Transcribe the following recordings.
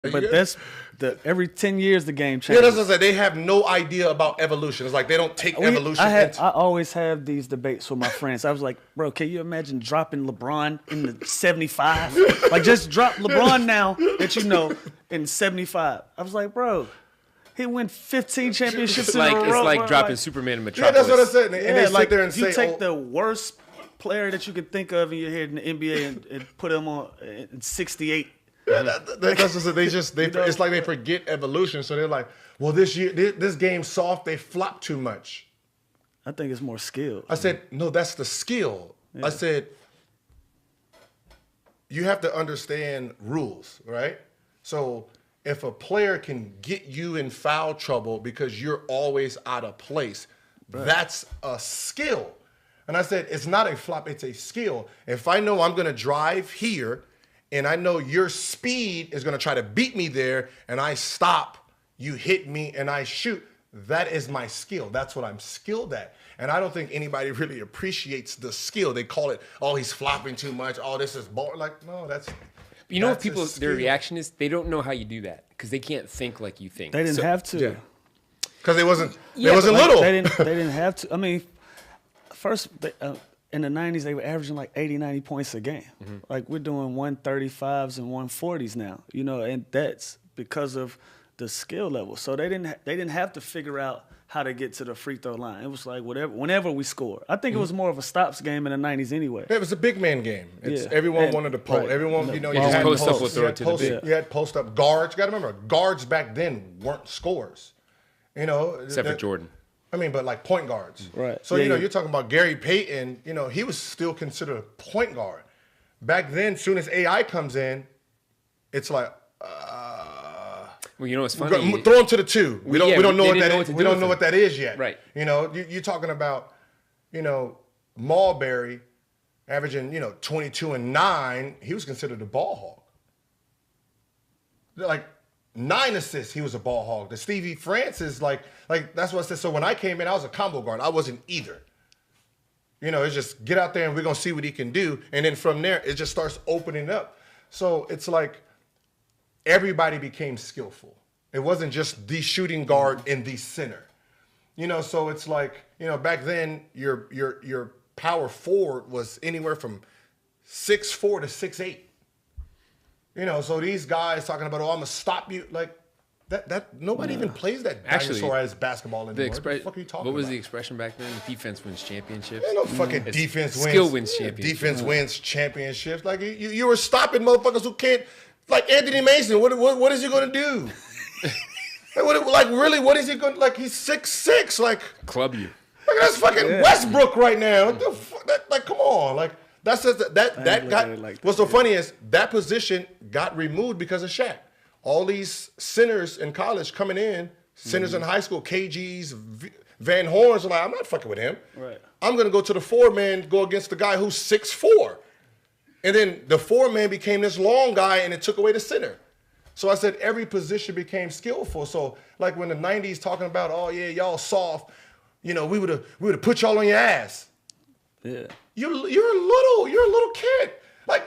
But that's every 10 years the game changes. Yeah, that's what I said. They have no idea about evolution. It's like they don't take evolution I always have these debates with my friends. I was like, bro, can you imagine dropping LeBron in the 75? Like, just drop LeBron now that you know in 75. I was like, bro, he win 15 championships in a row. It's like dropping Superman in Metropolis. Yeah, that's what I said. And they sit there and say, you take the worst player that you could think of in your head in the NBA and put him on in 68. Yeah, that's just it's like they forget evolution. So they're like, well, this game's soft. They flop too much. I think it's more skill. I said, no, that's the skill. Yeah. I said, you have to understand rules, right? So if a player can get you in foul trouble because you're always out of place, that's a skill. And I said, it's not a flop, it's a skill. If I know I'm going to drive here, and I know your speed is going to try to beat me there, and I stop, you hit me, and I shoot. That is my skill. That's what I'm skilled at. And I don't think anybody really appreciates the skill. They call it, oh, he's flopping too much. Oh, this is boring. Like, no, that's You know what people, their reaction is? They don't know how you do that because they can't think like you think. They didn't have to. Because they wasn't little. They didn't have to. I mean, first... in the 90s, they were averaging like 80, 90 points a game. Mm-hmm. Like, we're doing 135s and 140s now, you know, and that's because of the skill level. So they didn't have to figure out how to get to the free throw line. It was like whenever we score. I think it was more of a stops game in the 90s anyway. It was a big man game. Everyone wanted to post. Right. Everyone, you know, you had post up. You had post up guards. You got to remember, guards back then weren't scorers. You know, except for Jordan. I mean, but like point guards. Right. So, you're talking about Gary Payton, you know, he was still considered a point guard. Back then, as soon as AI comes in, it's like, well, you know what's funny? Throw him to the two. We don't know what that is. We don't know what that is yet. Right. You know, you're talking about, you know, Marbury averaging, 22 and 9. He was considered a ball hog. Like, 9 assists, he was a ball hog. The Stevie Francis, like that's what I said. So when I came in, I was a combo guard. I wasn't either. You know, it's just get out there and we're going to see what he can do. And then from there, it just starts opening up. So it's like everybody became skillful. It wasn't just the shooting guard in the center. You know, so it's like, back then your power forward was anywhere from 6'4" to 6'8". You know, so these guys talking about, oh, I'm gonna stop you, like that. Nobody even plays that dinosaur-ass basketball anymore. What the fuck are you talking about? What was the expression back then? Defense wins championships. Ain't no fucking defense wins. Skill wins championships. Defense wins championships. Like you were stopping motherfuckers who can't. Like Anthony Mason, what is he gonna do? What is he gonna? Like he's 6'6". Like club you. Like that's fucking Westbrook right now. What the fuck? Come on, like. That's just, that got. What's so funny is that position got removed because of Shaq. All these centers in college coming in, centers in high school, KGs, Van Horns are like, I'm not fucking with him. Right. I'm gonna go to the 4-man, go against the guy who's 6'4", and then the 4-man became this long guy, and it took away the center. So I said every position became skillful. So like when the '90s talking about, oh yeah, y'all soft, we would have put y'all on your ass. Yeah. You're a little kid. Like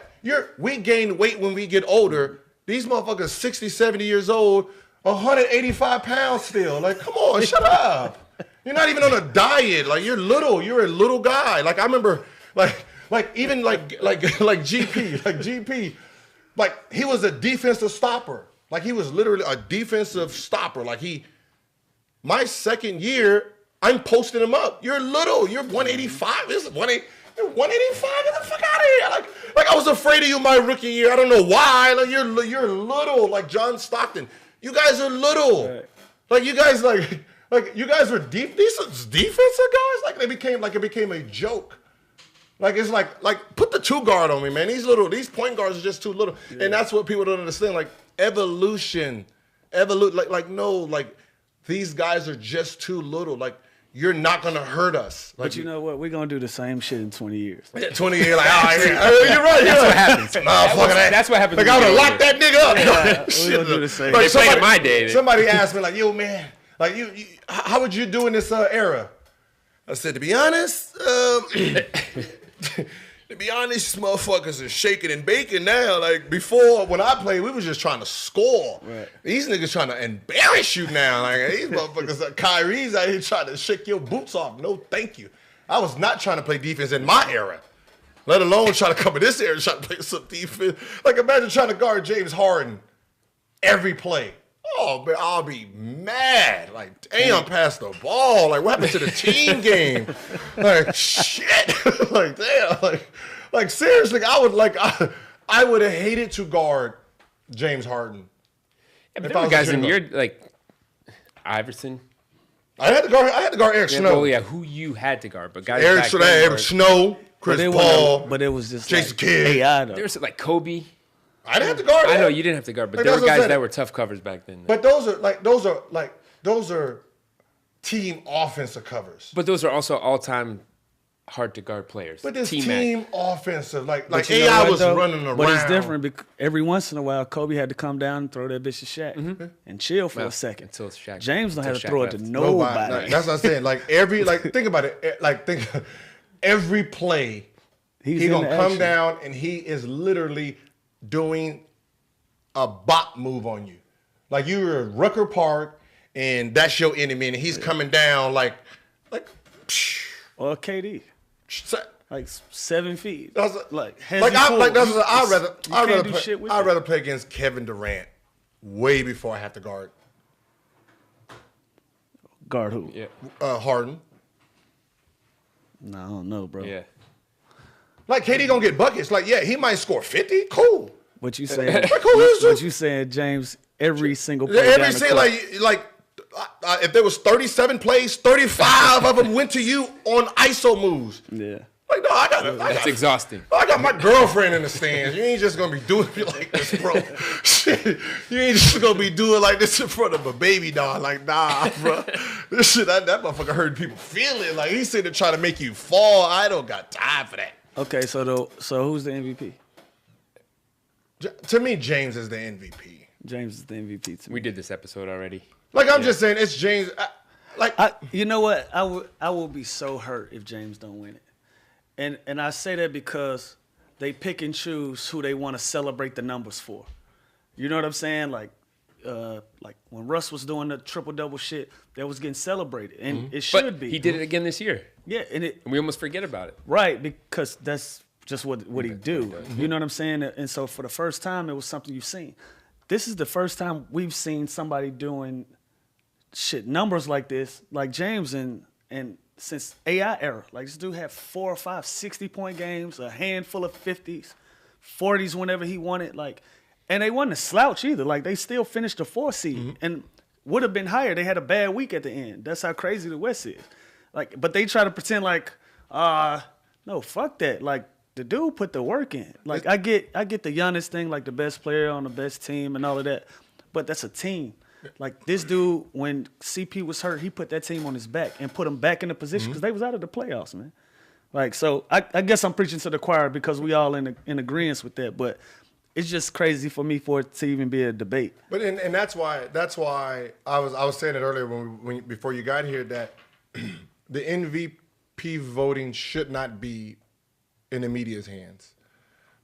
we gain weight when we get older. These motherfuckers 60, 70 years old, 185 pounds still. Like, come on, shut up. You're not even on a diet. Like you're a little guy. Like I remember like GP, like he was a defensive stopper. Like he was literally a defensive stopper. Like my second year, I'm posting him up. You're little. You're 185. This is 180. You're 185. Get the fuck out of here. Like I was afraid of you my rookie year. I don't know why. Like you're little. Like John Stockton. You guys are little. Right. Like you guys you guys were defensive guys. Like it became a joke. Like it's like put the 2 guard on me, man. These point guards are just too little. Yeah. And that's what people don't understand. Like evolution. Like these guys are just too little. Like you're not going to hurt us. Like, but you know what? We're going to do the same shit in 20 years. 20 years, like, you're right. That's what happens. That's what happens. Like, I would have locked that nigga up. We're going to do the same. Like, somebody, in my day. Somebody asked me, like, yo, man, like, how would you do in this era? I said, to be honest, To be honest, motherfuckers are shaking and baking now. Like before, when I played, we was just trying to score. Right. These niggas trying to embarrass you now. Like these motherfuckers, like Kyrie's out here trying to shake your boots off. No, thank you. I was not trying to play defense in my era. Let alone trying to come in this era and try to play some defense. Like imagine trying to guard James Harden every play. Oh, man, I'll be mad. Like, damn, pass the ball. Like, what happened to the team game? Like, shit. Like, damn. Like seriously, I would have hated to guard James Harden. Yeah, but there were guys in your like Iverson. I had to guard Eric Snow. Oh yeah, who you had to guard, but guys Eric Snow, Chris Paul. But it was just Jason like Kidd. AI though. There was like Kobe. I didn't have to guard him. I know you didn't have to guard, but Like, there were that's what I'm guys that saying. were tough covers back then. But those are team offensive covers. But those are also all-time hard to guard players. But this T-Mac. team offensive, like But you know AI what, was though? running around. But it's different because every once in a while, Kobe had to come down and throw that bitch to Shaq and chill for Well, a second. until Shaq- James don't until have to Shaq throw it to left. nobody. Like, that's what I'm saying. Like think about it. Like think every play, He's he in gonna the come action. down and he is literally doing a bot move on you. Like you were at Rucker Park and that's your enemy and he's coming down like Or KD, like 7 feet. That's like I'd rather do shit with I'd that. rather play against Kevin Durant way before I have to guard Guard who? Yeah. Harden. No, I don't know, bro. Yeah. Like KD gonna get buckets. Like yeah, he might score 50. Cool. What you saying? Like who is What this? you saying, James? Every single play Every down the single court. if there was 37 plays, 35 of them went to you on ISO moves. Yeah. Like no, That's exhausting. I got my girlfriend in the stands. You ain't just gonna be doing me like this, bro. Shit, you ain't just gonna be doing like this in front of a baby dog. Like nah, bro. This shit, that motherfucker hurt people feeling. Like he's sitting there trying to make you fall. I don't got time for that. Okay, so who's the MVP? To me, James is the MVP. James is the MVP to me. We did this episode already. Like I'm just saying, it's James. You know what? I will be so hurt if James don't win it, and I say that because they pick and choose who they want to celebrate the numbers for. You know what I'm saying? Like when Russ was doing the triple double shit, that was getting celebrated, and it should But be. he did it again this year. Yeah, and We almost forget about it. right because that's just what he do. You know what I'm saying? And so for the first time, it was something you've seen. This is the first time we've seen somebody doing shit numbers like this, like James, and since AI era. Like this dude had 4 or 5 60-point games, a handful of 50s, 40s whenever he wanted. Like, and they wasn't a slouch either. Like they still finished the 4 seed and would have been higher. They had a bad week at the end. That's how crazy the West is. Like, but they try to pretend like, no, fuck that. Like the dude put the work in. Like I get the Giannis thing, like the best player on the best team and all of that, but that's a team. Like this dude, when CP was hurt, he put that team on his back and put them back in the position because they was out of the playoffs, man. Like so, I guess I'm preaching to the choir because we all in agreement with that. But it's just crazy for me for it to even be a debate. But and that's why I was saying it earlier before you got here that the MVP voting should not be in the media's hands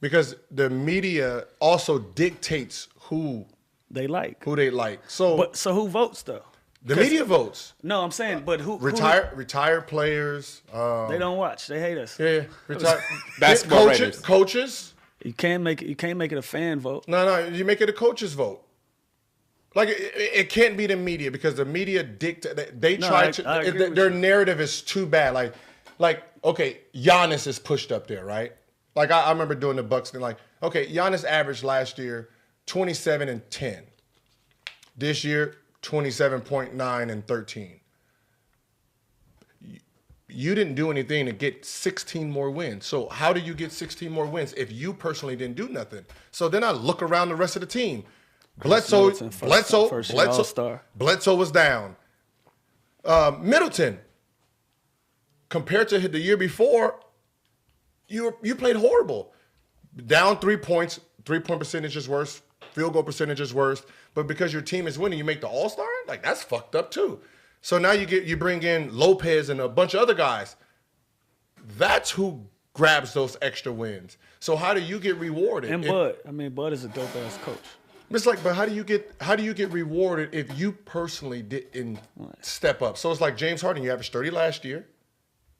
because the media also dictates who They like. they like. So who votes though? the media votes. No, I'm saying, but who Retired players. they don't watch. They hate us. Yeah, retired Basketball writers. coaches. You can't make it a fan vote. No, you make it a coach's vote. Like it can't be the media because the media dictate. They try I agree with their you. narrative is too bad. Like okay, Giannis is pushed up there, right? Like I remember doing the Bucks thing. Like okay, Giannis averaged last year 27 and 10. This year 27.9 and 13. You didn't do anything to get 16 more wins. So how do you get 16 more wins if you personally didn't do nothing? So then I look around the rest of the team. Bledsoe first-year All-Star. Bledsoe was down. Middleton, compared to the year before, you played horrible. Down 3 points, 3-point percentage is worse, field goal percentage is worse. But because your team is winning, you make the All-Star? Like that's fucked up too. So now you bring in Lopez and a bunch of other guys. That's who grabs those extra wins. So how do you get rewarded? And Bud is a dope ass coach. It's like, but how do you get rewarded if you personally didn't step up? So it's like James Harden, you averaged 30 last year.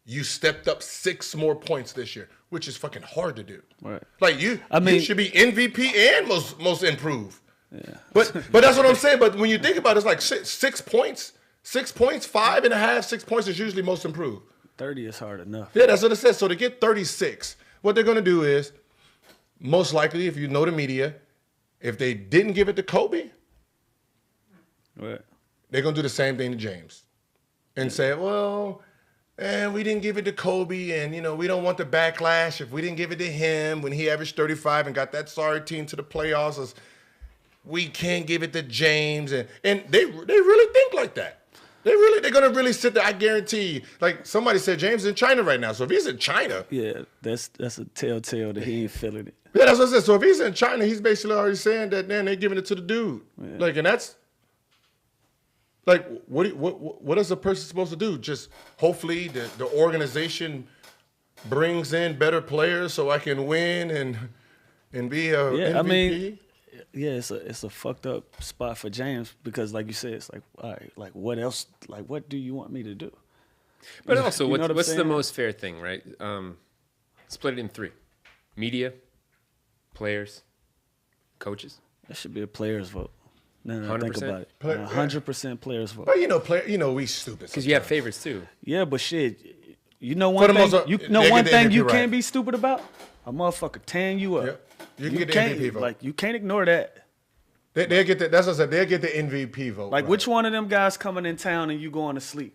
You stepped up 6 more points this year, which is fucking hard to do. Right. Like you should be MVP and most improved. Yeah. But that's what I'm saying. But when you think about it, it's like 6 points, 5.5, 6 points is usually most improved. 30 is hard enough. Yeah, that's what it says. So to get 36, what they're going to do is, most likely, if you know the media, if they didn't give it to Kobe, right, they're going to do the same thing to James and say, well, we didn't give it to Kobe, and, we don't want the backlash if we didn't give it to him when he averaged 35 and got that sorry team to the playoffs. We can't give it to James. And they really think like that. They're gonna really sit there. I guarantee you. Like somebody said, James is in China right now. So if he's in China, yeah, that's a telltale that he ain't feeling it. Yeah, that's what I said. So if he's in China, he's basically already saying that they're giving it to the dude. Yeah. Like, and that's like, what is a person supposed to do? Just hopefully the organization brings in better players so I can win and be a MVP? I mean. Yeah, it's a fucked up spot for James because, like you said, it's like, all right, like what else? Like, what do you want me to do? But also, what's the most fair thing, right? Split it in 3: media, players, coaches. That should be a players vote. No, 100%? Think about it. 100% players vote. But we stupid because you have favorites too. Yeah, but shit, you know one thing. One thing you can't be stupid about: a motherfucker tearing you up. Yep. You can get the MVP vote. Like, you can't ignore that. They'll get that. That's what I said. They'll get the MVP vote. Like, which one of them guys coming in town and you going to sleep?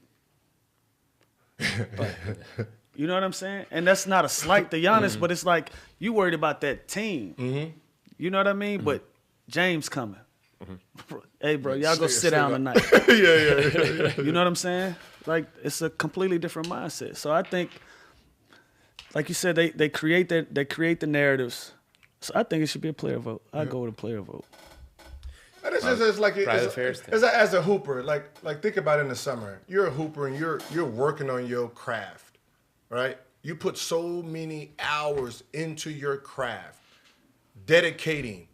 You know what I'm saying? And that's not a slight to Giannis, but it's like you worried about that team. Mm-hmm. You know what I mean? Mm-hmm. But James coming. Mm-hmm. Hey, bro, y'all go sit down tonight. Yeah. You know what I'm saying? Like, it's a completely different mindset. So I think, like you said, they create the narratives. So I think it should be a player vote. I'd go with a player vote. And it's like as a hooper, like think about it in the summer. You're a hooper and you're working on your craft, right? You put so many hours into your craft, dedicating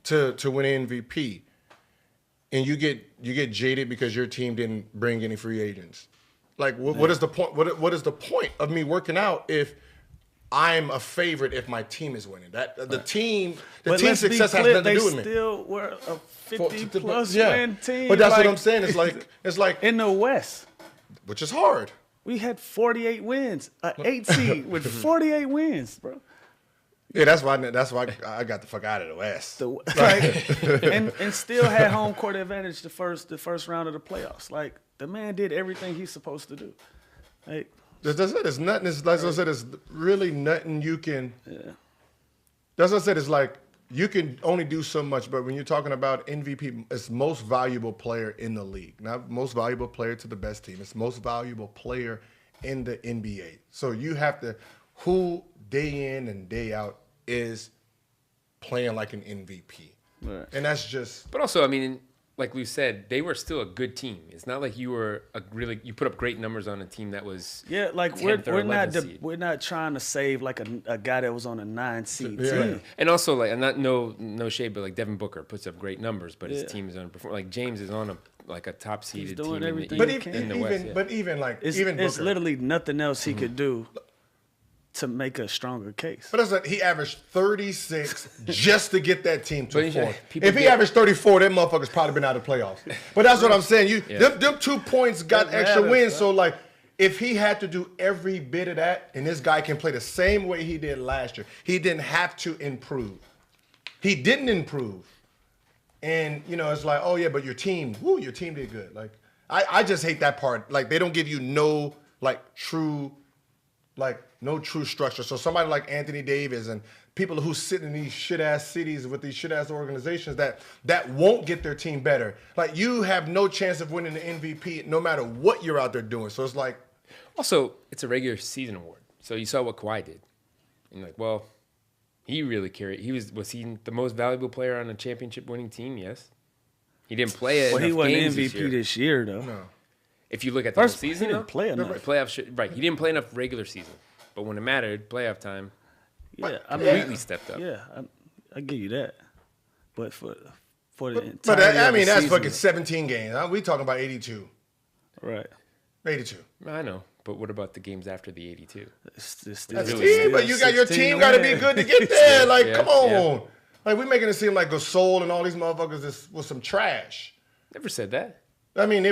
to win MVP, and you get jaded because your team didn't bring any free agents. Like, what is the point? What is the point of me working out if I'm a favorite if my team is winning? The team success has nothing to do with me. They still were a 50-plus win team. But that's what I'm saying. It's like in the West, which is hard. We had 48 wins, an 8 seed with 48 wins, bro. Yeah, that's why I got the fuck out of the West. And still had home court advantage the first round of the playoffs. Like, the man did everything he's supposed to do. Like, It's nothing. Like I said, it's really nothing you can. Yeah. That's what I said. It's like you can only do so much. But when you're talking about MVP, it's most valuable player in the league, not most valuable player to the best team. It's most valuable player in the NBA. So you have to, who day in and day out is playing like an MVP, right. And that's just. But also, I mean, like Lou said, they were still a good team. It's not like you were you put up great numbers on a team that was like we're not trying to save like a guy that was on a 9 seed team. And also like, and not no shade, but like Devin Booker puts up great numbers, but his team is underperforming. Like James is on a top seeded team in the West. But even it's literally nothing else he could do to make a stronger case. But that's like he averaged 36 just to get that team to 4. If he averaged 34, that motherfucker's probably been out of the playoffs. But that's what I'm saying. Them 2 points got extra wins. So like, if he had to do every bit of that, and this guy can play the same way he did last year, he didn't have to improve. He didn't improve. And it's like, oh yeah, but your team did good. Like, I just hate that part. Like, they don't give you no true structure. So somebody like Anthony Davis and people who sit in these shit-ass cities with these shit-ass organizations that won't get their team better. Like, you have no chance of winning the MVP no matter what you're out there doing. So it's like. Also, it's a regular season award. So you saw what Kawhi did. And like, well, he really carried. Was he the most valuable player on a championship-winning team? Yes. He didn't play it. Well, he wasn't MVP this year, though. No. If you look at the whole season, he didn't play enough. He didn't play enough regular season. but when it mattered, playoff time, Yeah, I completely stepped up. Yeah, I give you that. But for the entire But I mean, that's season, fucking 17 games. We talking about 82. right. 82. I know, but what about the games after the 82? That's really team, but you got your team got to be good to get there. Like, come on. Like, we making it seem like Gasol and all these motherfuckers was some trash. Never said that. I mean,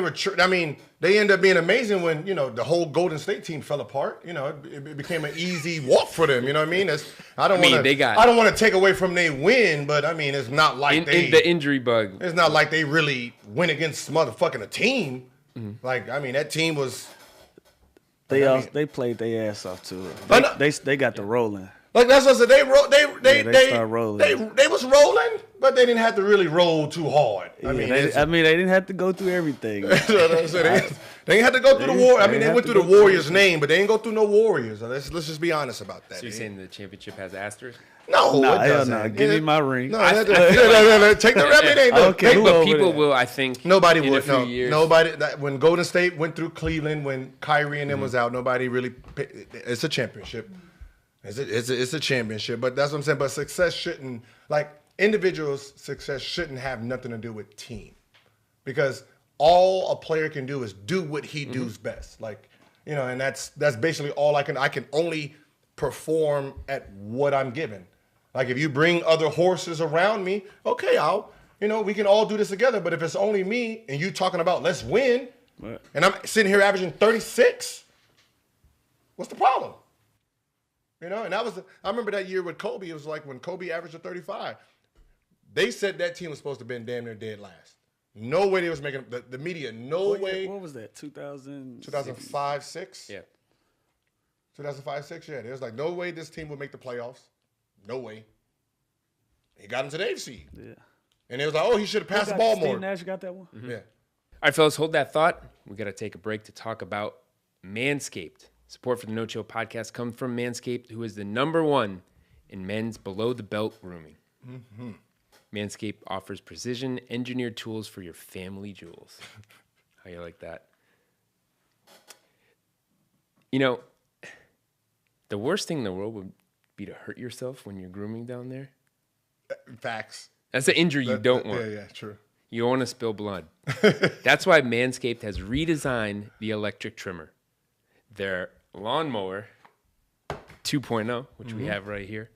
they end up being amazing when, the whole Golden State team fell apart. It became an easy walk for them. You know what I mean? I don't want to take away from their win, but I mean, it's not like the injury bug. It's not like they really went against motherfucking a team. Mm-hmm. Like, I mean, that team was. They played their ass off too. They got the rolling. Like, that's what I said. They started rolling. They was rolling, but they didn't have to really roll too hard. They didn't have to go through everything. That's what I said. They didn't have to go through the war. I mean, they went through the Warriors' name, but they didn't go through no Warriors. So let's just be honest about that. So you're saying the championship has asterisks? No, it doesn't. No. Give me my ring. No, take the reputation. Okay, but people will, I think. Nobody in would. A few years. Nobody. When Golden State went through Cleveland, when Kyrie and them was out, nobody really. It's a championship. It's a championship, but that's what I'm saying. But success shouldn't, individuals' success shouldn't have nothing to do with team, because all a player can do is do what he does best. And that's basically all I can. I can only perform at what I'm given. Like, if you bring other horses around me, okay, we can all do this together. But if it's only me and you talking about let's win, right, and I'm sitting here averaging 36, what's the problem? And I remember that year with Kobe. It was like when Kobe averaged a 35. They said that team was supposed to have been damn near dead last. No way they was making the media. No way. What was that? 2005, 6. Yeah. 2005, 6. Yeah. There was no way this team would make the playoffs. No way. He got into the AFC. Yeah. And it was like, he should have passed the ball more. Steve Nash got that one. Mm-hmm. Yeah. All right, fellas, hold that thought. We got to take a break to talk about Manscaped. Support for the No Chill podcast comes from Manscaped, who is the #1 in men's below-the-belt grooming. Mm-hmm. Manscaped offers precision-engineered tools for your family jewels. How you like that? The worst thing in the world would be to hurt yourself when you're grooming down there. Facts. That's an injury you don't want. Yeah, true. You don't want to spill blood. That's why Manscaped has redesigned the electric trimmer. Their lawnmower 2.0, which we have right here,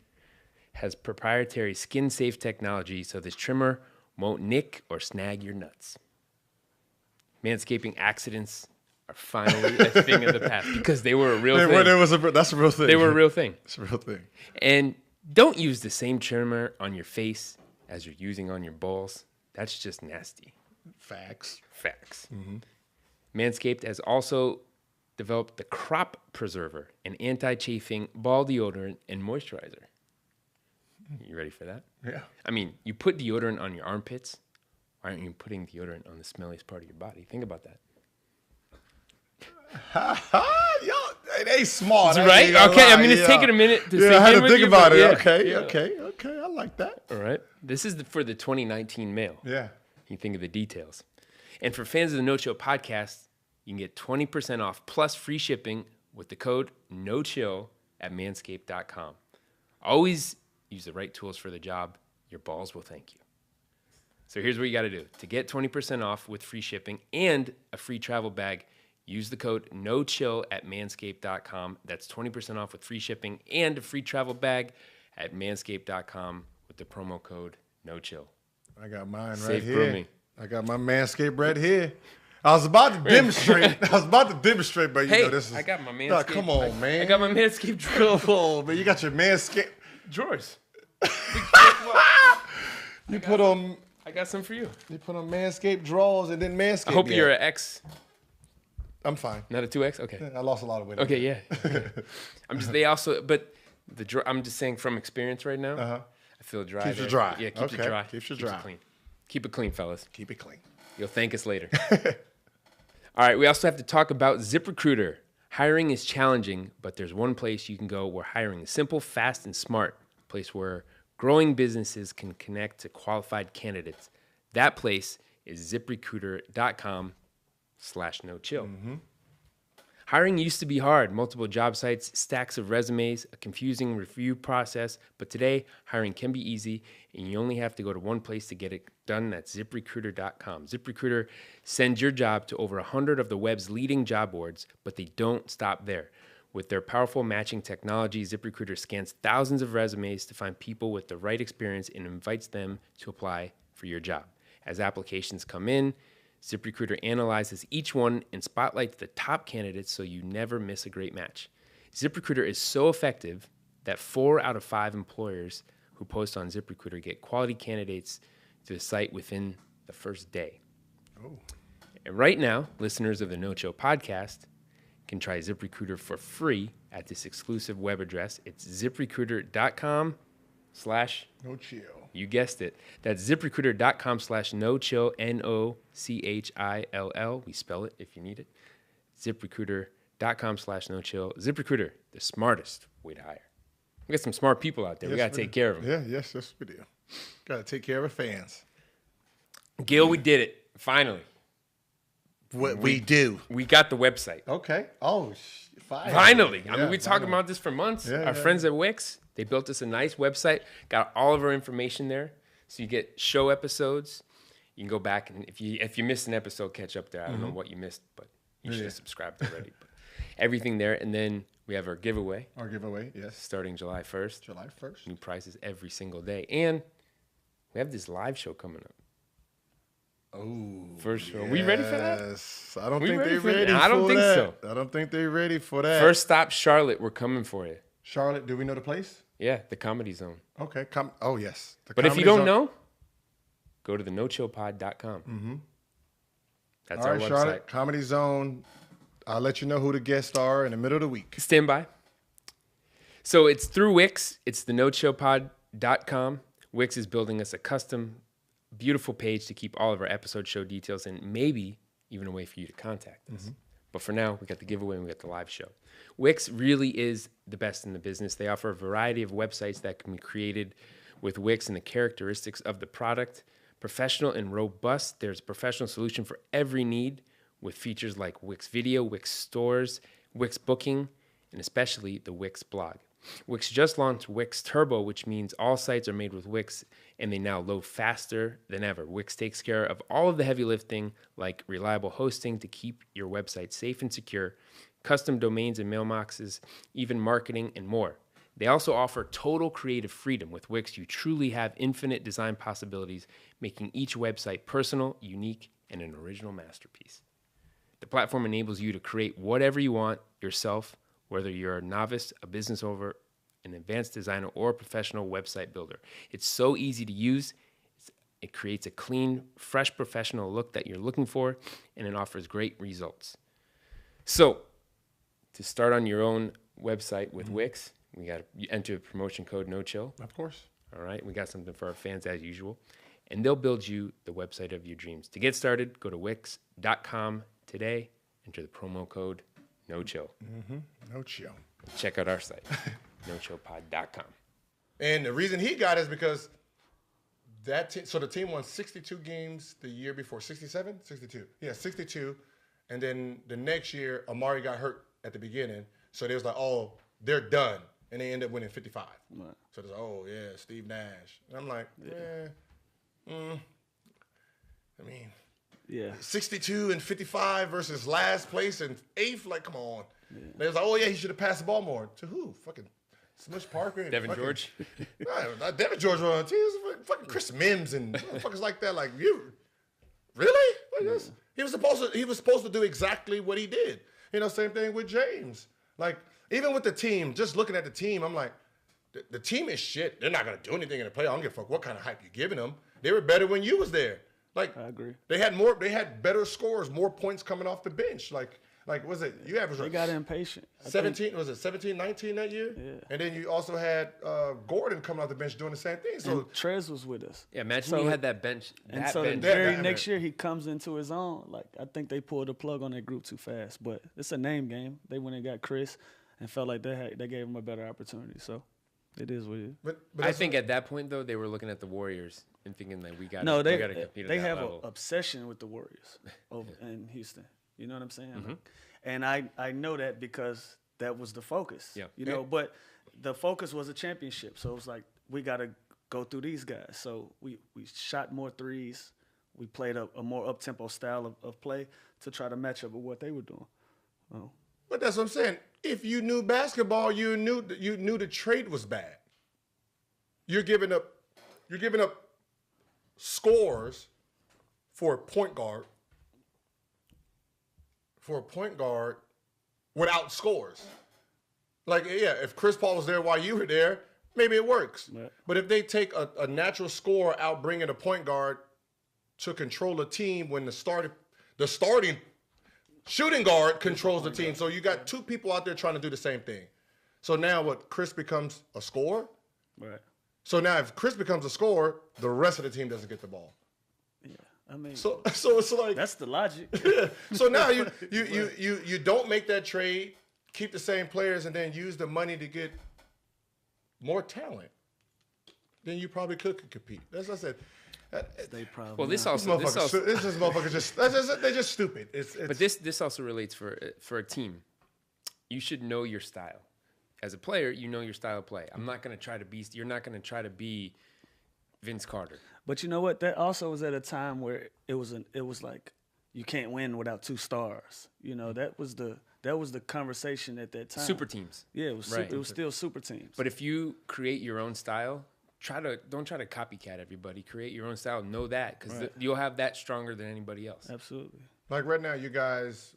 has proprietary skin-safe technology, so this trimmer won't nick or snag your nuts. Manscaping accidents are finally a thing of the past because they were a real thing. That's a real thing. They were a real thing. It's a real thing. And don't use the same trimmer on your face as you're using on your balls. That's just nasty. Facts. Mm-hmm. Manscaped has also developed the Crop Preserver, an anti-chafing ball deodorant and moisturizer. You ready for that? Yeah. I mean, you put deodorant on your armpits. Why aren't you putting deodorant on the smelliest part of your body? Think about that. Y'all, they smart. Right? Okay, I mean, it's taking a minute to I had to with think you, about it. yeah. Okay. I like that. All right. This is for the 2019 mail. Yeah. You think of the details. And for fans of the No Chill podcast, you can get 20% off plus free shipping with the code NOCHILL at manscaped.com. Always use the right tools for the job. Your balls will thank you. So here's what you got to do. To get 20% off with free shipping and a free travel bag, use the code NOCHILL at manscaped.com. That's 20% off with free shipping and a free travel bag at manscaped.com with the promo code NOCHILL. I got mine right Safe here. grooming. I got my Manscaped right here. I was about to demonstrate, but this is. I got my Manscaped. Nah, come on, man. I got my Manscaped drill. Come on, man. You got your Manscaped drawers. You put on. I got some for you. You put on Manscaped drawers and then Manscaped. I hope you're an X. I'm fine. Not a 2X? Okay. I lost a lot of weight. Okay, yeah. I'm just saying from experience right now, I feel dry. Keeps you dry. Yeah, keeps you dry. Keeps you dry. It clean. Keep it clean, fellas. Keep it clean. You'll thank us later. All right, we also have to talk about ZipRecruiter. Hiring is challenging, but there's one place you can go where hiring is simple, fast, and smart. A place where growing businesses can connect to qualified candidates. That place is ZipRecruiter.com/no-chill. Hiring used to be hard, multiple job sites, stacks of resumes, a confusing review process, but today hiring can be easy and you only have to go to one place to get it done. That's ZipRecruiter.com. ZipRecruiter sends your job to over 100 of the web's leading job boards, but they don't stop there. With their powerful matching technology, ZipRecruiter scans thousands of resumes to find people with the right experience and invites them to apply for your job. As applications come in, ZipRecruiter analyzes each one and spotlights the top candidates so you never miss a great match. ZipRecruiter is so effective that 4 out of 5 employers who post on ZipRecruiter get quality candidates to the site within the first day. Oh. And right now, listeners of the No Chill podcast can try ZipRecruiter for free at this exclusive web address. It's ZipRecruiter.com/ No chill. You guessed it. That's ZipRecruiter.com/no-chill, NOCHILL. We spell it if you need it. ZipRecruiter.com/no-chill. ZipRecruiter, the smartest way to hire. We got some smart people out there. Yes, we got to take care of them. Yeah, yes, we do. Got to take care of our fans. Gil, we did it. Finally. What we do. We got the website. Okay. Oh, Finally. I mean, Yeah, we talked about this for months. Yeah, Our friends at Wix, they built us a nice website, got all of our information there. So you get show episodes. You can go back and if you missed an episode, catch up there. I don't know what you missed, but you should have subscribed already. But everything there. And then we have our giveaway. Our giveaway, yes. Starting July 1st. July 1st. New prizes every single day. And we have this live show coming up. Oh, first show. We ready for that? Yes. I don't We think ready they're for that? ready I don't for think that. so. I don't think they're ready for that. First stop, Charlotte. We're coming for you. Charlotte, do we know the place? Yeah, the Comedy Zone. Okay. Yes. The But if you Comedy don't Zone. know, go to the nochillpod.com. Mm-hmm. That's All our right, website. Charlotte, Comedy Zone. I'll let you know who the guests are in the middle of the week. Stand by. So it's through Wix. It's the nochillpod.com. Wix is building us a custom, beautiful page to keep all of our episode show details and maybe even a way for you to contact us. But for now, we got the giveaway and we got the live show. Wix really is the best in the business. They offer a variety of websites that can be created with Wix and the characteristics of the product. Professional and robust, there's a professional solution for every need with features like Wix Video, Wix Stores, Wix Booking, and especially the Wix blog. Wix just launched Wix Turbo, which means all sites are made with Wix and they now load faster than ever. Wix takes care of all of the heavy lifting like reliable hosting to keep your website safe and secure, custom domains and mailboxes, even marketing and more. They also offer total creative freedom. With Wix, you truly have infinite design possibilities, making each website personal, unique, and an original masterpiece. The platform enables you to create whatever you want yourself, whether you're a novice, a business owner, an advanced designer, or a professional website builder. It's so easy to use. It creates a clean, fresh, professional look that you're looking for, and it offers great results. So, to start on your own website with Wix, you enter the promotion code NOCHILL. Of course. All right, we got something for our fans as usual. And they'll build you the website of your dreams. To get started, go to Wix.com today, enter the promo code NOCHILL. No chill. Check out our site, nochillpod.com. And the reason he got it is because so the team won 62 games the year before. 67? 62. Yeah, 62. And then the next year, Amari got hurt at the beginning. So they was like, oh, they're done. And they ended up winning 55. Right. So there's oh, yeah, Steve Nash. And I'm like, I mean, Yeah. 62 and 55 versus last place and eighth. Like, come on. Yeah. They was like, oh, yeah, he should have passed the ball more. To who? Fucking Smush Parker. And Devin George? Not Devin George was on the team. It was fucking Chris Mims and motherfuckers like that. Like, you really? Like this? He was supposed to do exactly what he did. You know, same thing with James. Like, even with the team, just looking at the team, I'm like, the team is shit. They're not going to do anything in the play. I don't give a fuck what kind of hype you're giving them. They were better when you was there. Like, I agree. They had better scores, more points coming off the bench. Like was it? You averaged They got impatient. 17, was it 17, 19 that year? Yeah. And then you also had Gordon coming off the bench doing the same thing. So And Trez was with us. Yeah, imagine you had that bench. The very next year he comes into his own. Like, I think they pulled the plug on that group too fast. But it's a name game. They went and got Chris and felt like they gave him a better opportunity. So it is what it is. But I think at that point though, they were looking at the Warriors and thinking that we got to compete at they that have an level. obsession with the Warriors in Houston. You know what I'm saying? Like, and I know that because that was the focus. Yeah. You know, but the focus was a championship. So it was like, we got to go through these guys. So we shot more threes. We played a more up-tempo style of play to try to match up with what they were doing. Oh. But that's what I'm saying. If you knew basketball, you knew the trade was bad. You're giving up scores for a point guard without scores. Like, yeah, if Chris Paul was there while you were there, maybe it works. Right. But if they take a natural scorer out bringing a point guard to control a team when the starting shooting guard controls the team. So you got two people out there trying to do the same thing. So now what? Chris becomes a scorer? Right. So now if Chris becomes a scorer, the rest of the team doesn't get the ball. Yeah. I mean, So it's like that's the logic. yeah. So now you don't make that trade, keep the same players, and then use the money to get more talent. Then you probably could compete. That's what I said. They probably Well, this not. also They're just stupid. but this also relates for a team. You should know your style. As a player, you know your style of play. I'm not going to try to be. You're not going to try to be Vince Carter. But you know what? That also was at a time where it was like you can't win without two stars. You know, that was the conversation at that time. Super teams. Yeah, it was Right. it was still super teams. But if you create your own style, don't try to copycat everybody. Create your own style. Know that because Right. you'll have that stronger than anybody else. Absolutely. Like right now, you guys.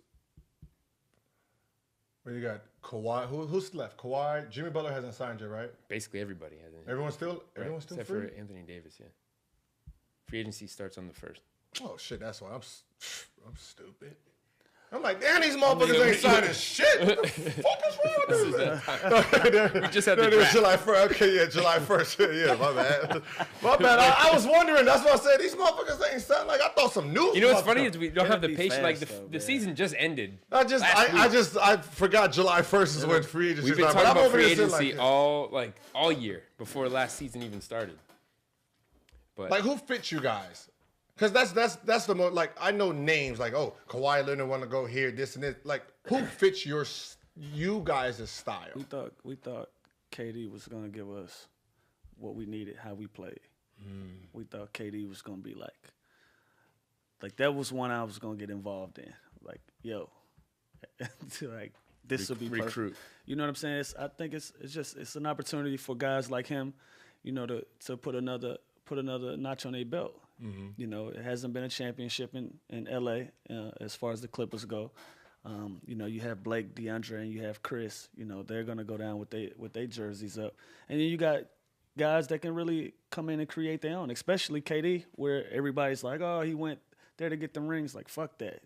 Well, you got Kawhi. Who's left? Kawhi. Jimmy Butler hasn't signed yet, right? Basically, everybody has it. Everyone's still Except free. for Anthony Davis. Yeah. Free agency starts on the 1st. Oh shit, that's why I'm stupid. I'm like, damn, these motherfuckers ain't signing shit. What the fuck is wrong with them? We just had the It was draft. July 1st. Okay, yeah, July 1st. Yeah, my bad. My bad. I was wondering. That's what I said. These motherfuckers ain't signing. Like, I thought some news. You know what's funny is we don't It'll have the be patience. Like fast, the though, season just ended. I Last forgot July 1st is when free agency We've been started. talking But I'm about over free here sitting agency like, all year before last season even started. But like, who fits you guys? Because that's the most, like, I know names like, oh, Kawhi Leonard want to go here, this and this. Like, who fits you guys' style? We thought KD was gonna give us what we needed, how we played. We thought KD was gonna be like that was one I was gonna get involved in. Like, yo, like this will be perfect. Recruit. You know what I'm saying? I think it's an opportunity for guys like him, you know, to put another notch on their belt. You know, it hasn't been a championship in LA as far as the Clippers go. You know, you have Blake, DeAndre, and you have Chris. You know, they're gonna go down with their jerseys up, and then you got guys that can really come in and create their own. Especially KD, where everybody's like, oh, he went there to get them rings. Like, fuck that.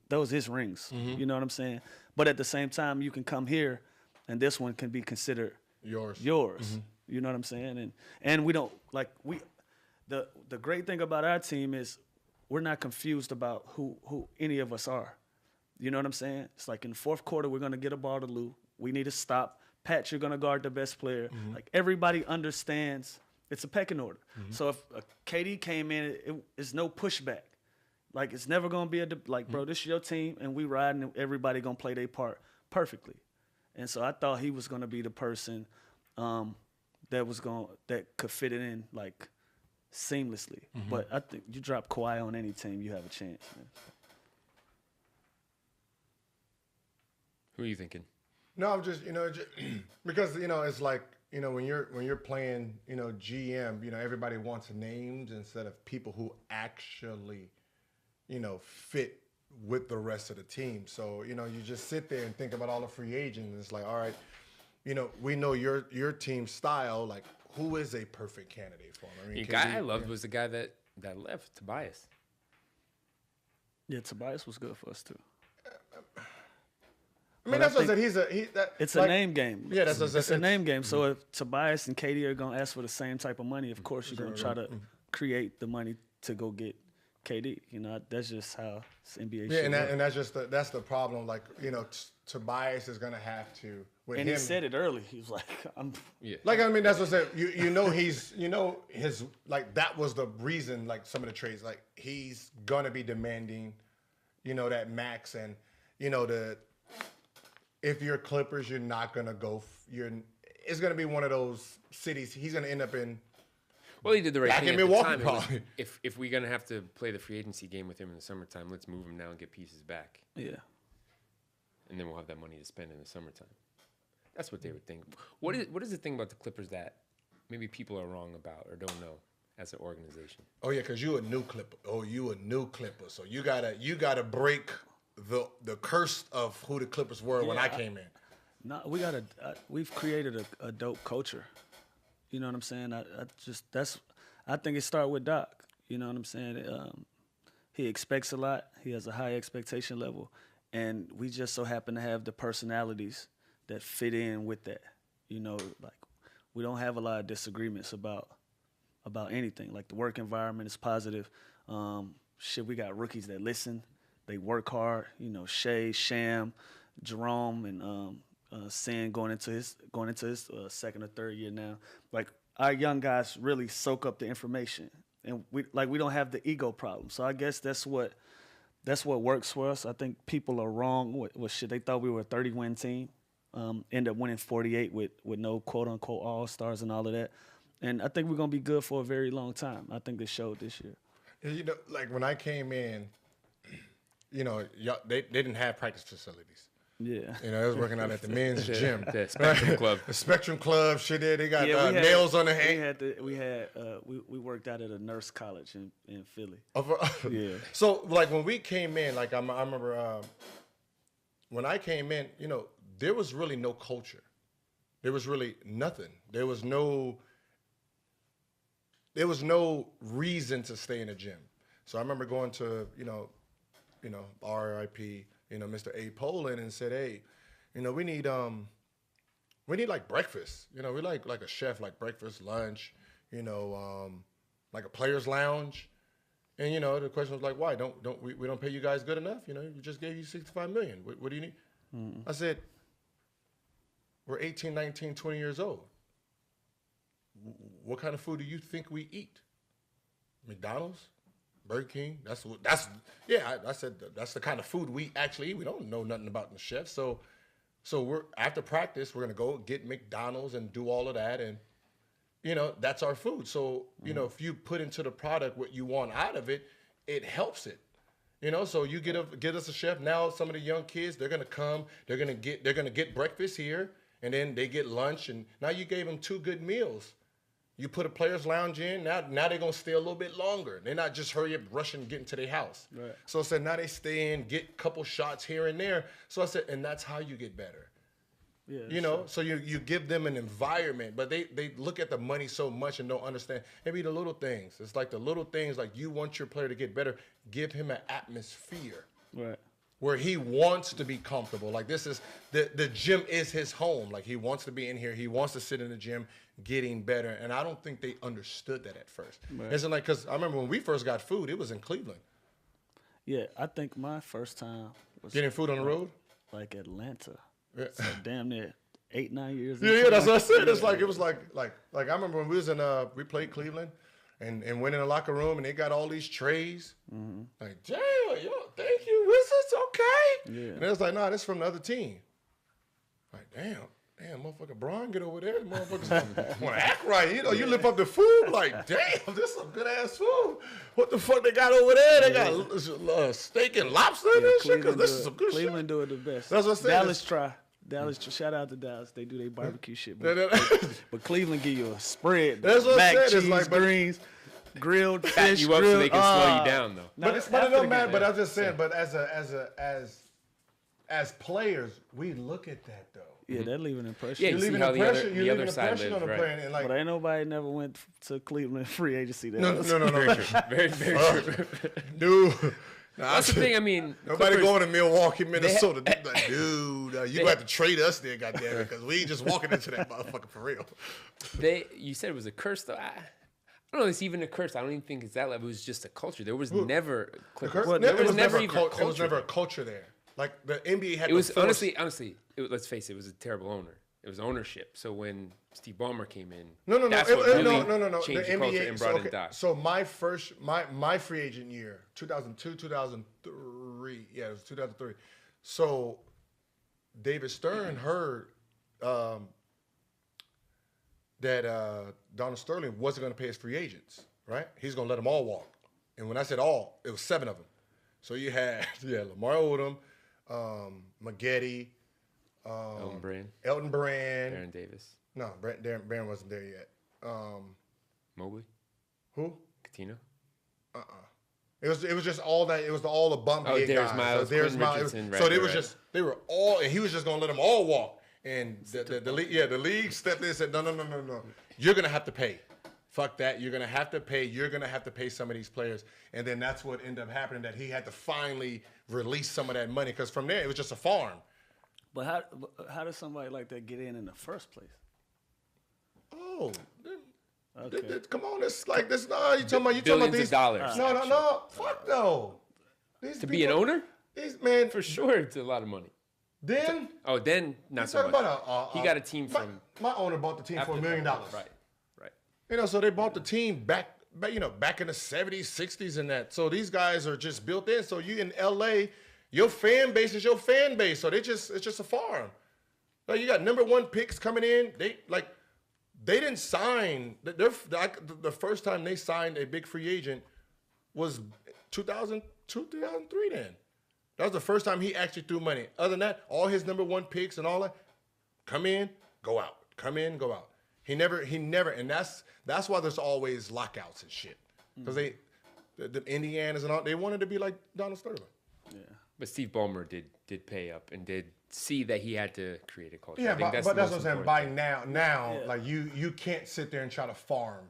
Those his rings. You know what I'm saying? But at the same time, you can come here, and this one can be considered Yours. You know what I'm saying? And we don't The great thing about our team is we're not confused about who any of us are. You know what I'm saying? It's like in the fourth quarter, we're going to get a ball to Lou. We need to stop. Pat, you're going to guard the best player. Like, everybody understands it's a pecking order. So if KD came in, it's no pushback. Like, it's never going to be bro, this is your team, and we riding, and everybody going to play their part perfectly. And so I thought he was going to be the person that could fit it in, like, seamlessly. But I think you drop Kawhi on any team, you have a chance, man. who are you thinking? No, I'm just, because, it's like, when you're playing, GM, everybody wants names instead of people who actually, fit with the rest of the team. So, you just sit there and think about all the free agents. And it's like, all right, we know your team's style. Like, who is a perfect candidate for him? I mean, The guy I loved was the guy that left, Tobias. Yeah, Tobias was good for us too. I mean, that's what I said. It's a name game. Yeah, that's what I said. It's a name game. So if Tobias and KD are gonna ask for the same type of money, of course you're gonna try to create the money to go get KD. That's just how it's NBA. Yeah, and that's the problem. Like, Tobias is gonna have to. And he said it early. He was like, "I'm." Yeah. Like, I mean, that's what I said. His like, that was the reason. Like, some of the trades, like, he's gonna be demanding, that max, and if you're Clippers, you're not gonna go. It's gonna be one of those cities he's gonna end up in. Well, he did the right back thing in at Milwaukee, the time. probably. If we're gonna have to play the free agency game with him in the summertime, let's move him now and get pieces back. Yeah. And then we'll have that money to spend in the summertime. That's what they would think. What is the thing about the Clippers that maybe people are wrong about or don't know as an organization? Oh yeah, because you a new Clipper. So you gotta break the curse of who the Clippers were when I came in. No, we've created a dope culture. You know what I'm saying? I think it started with Doc. You know what I'm saying? He expects a lot. He has a high expectation level, and we just so happen to have the personalities that fit in with that. Like we don't have a lot of disagreements about anything. Like the work environment is positive. We got rookies that listen. They work hard. Shea, Sham, Jerome, and Sin going into his second or third year now. Like our young guys really soak up the information, and we don't have the ego problem. So I guess that's what works for us. I think people are wrong with shit. They thought we were a 30-win team. End up winning 48 with no quote unquote all-stars and all of that. And I think we're gonna be good for a very long time. I think they showed this year. Like when I came in, they didn't have practice facilities. Yeah. They was working out at the men's gym. The Spectrum Club. The Spectrum Club, shit there. They got nails on the hand. We worked out at a nurse college in Philly. Yeah. So like when we came in, like I remember when I came in, there was really no culture. There was really nothing. There was no reason to stay in the gym. So I remember going to, RIP, Mr. A. Poland and said, hey, we need like breakfast. We like a chef, like breakfast, lunch, like a player's lounge. And, the question was like, why? We don't pay you guys good enough? We just gave you $65 million. What do you need? Mm-hmm. I said, we're 18, 19, 20 years old. What kind of food do you think we eat? McDonald's? Burger King? I said that's the kind of food we actually eat. We don't know nothing about the chef. So we're after practice, we're gonna go get McDonald's and do all of that, and that's our food. So if you put into the product what you want out of it, it helps it. So you get us a chef. Now some of the young kids, they're gonna come, they're gonna get breakfast here, and then they get lunch, and now you gave them 2 good meals. You put a player's lounge in, now they're gonna stay a little bit longer. They're not just hurry up, rushing, getting to their house. Right. So I said, now they stay in, get a couple shots here and there. So I said, and that's how you get better. Yeah. So you give them an environment, but they look at the money so much and don't understand. Maybe the little things. It's like the little things, like you want your player to get better, give him an atmosphere. Right. Where he wants to be comfortable. Like this is, the gym is his home. Like he wants to be in here. He wants to sit in the gym getting better. And I don't think they understood that at first. Right. It's like, because I remember when we first got food, it was in Cleveland. Yeah, I think my first time was getting food on the road? Like Atlanta. Yeah. So damn near 8-9 years. Yeah, that's what I said. It's like, it was like I remember when we was in, we played Cleveland. And went in the locker room, and they got all these trays. Mm-hmm. Like, damn, thank you, Wizards, okay. Yeah. And it was like, nah, this from the other team. Like, damn, motherfucker, Bron, get over there. Motherfuckers want to act right. You lift up the food. Like, damn, this is some good-ass food. What the fuck they got over there? They got steak and lobster and shit, because this is some good shit. Cleveland doing the best. That's what I said. Dallas, shout out to Dallas. They do their barbecue shit. But Cleveland give you a spread. That's what mac, I said. cheese, it's like greens, grilled fish, you up so they can slow you down, though. But it don't matter. But I was just saying. But as players, we look at that though. Yeah, that leave an impression. Yeah, you leave an impression. You leave an impression on the right. player, and like. But ain't nobody never went to Cleveland free agency. No. Very true. Very true. Dude. That's the thing. I mean, nobody going to Milwaukee, Minnesota. Like, dude, you gonna have to trade us there, goddamn it, because we ain't just walking into that motherfucker for real. You said it was a curse, though. I don't know. It's even a curse. I don't even think it's that level. It was just a culture. There was never Clippers. There was never a culture. There was never a culture there. Like the NBA had. It was honestly. Let's face it. It was a terrible owner. It was ownership. So when Steve Ballmer came in, no. Changed the culture and brought in Doc. So my free agent year, 2002, 2003. 2003. Yeah, it was 2003. So David Stern heard that Donald Sterling wasn't going to pay his free agents, right? He's going to let them all walk. And when I said all, it was 7 of them. So you had Lamar Odom, Maggette, Elton Brand, Aaron Davis. No, Darren Barron wasn't there yet. Mobley. Who? Coutinho. It was just all that. It was all the bump Darius guys. Miles, So Darius Quentin Miles. Richardson, So they right, was right. just they were all, and he was just gonna let them all walk. And the league stepped in and said, no. You're gonna have to pay. Fuck that. You're gonna have to pay. You're gonna have to pay some of these players. And then that's what ended up happening. That he had to finally release some of that money because from there it was just a farm. But how does somebody like that get in the first place? Oh. Okay. Come on, it's like this. No, you talking about Billions these of dollars. No. Fuck no. These To be an owner? These man For sure, it's a lot of money. Then Then not so talking much. about He got a team from my owner bought the team for $1 million. Right. You know, so they bought the team back in the 70s, 60s, and that. So these guys are just built in. So you in LA, your fan base is your fan base. So it's just a farm. Like you got #1 picks coming in. They didn't sign. The first time they signed a big free agent was 2002, 2003 then. That was the first time he actually threw money. Other than that, all his #1 picks and all that, come in, go out. Come in, go out. He never, and that's why there's always lockouts and shit. Because the Indianas and all, they wanted to be like Donald Sterling. Yeah. But Steve Ballmer did pay up and did see that he had to create a culture. Yeah, I think but the that's most what I'm saying. important By thing. now, like you can't sit there and try to farm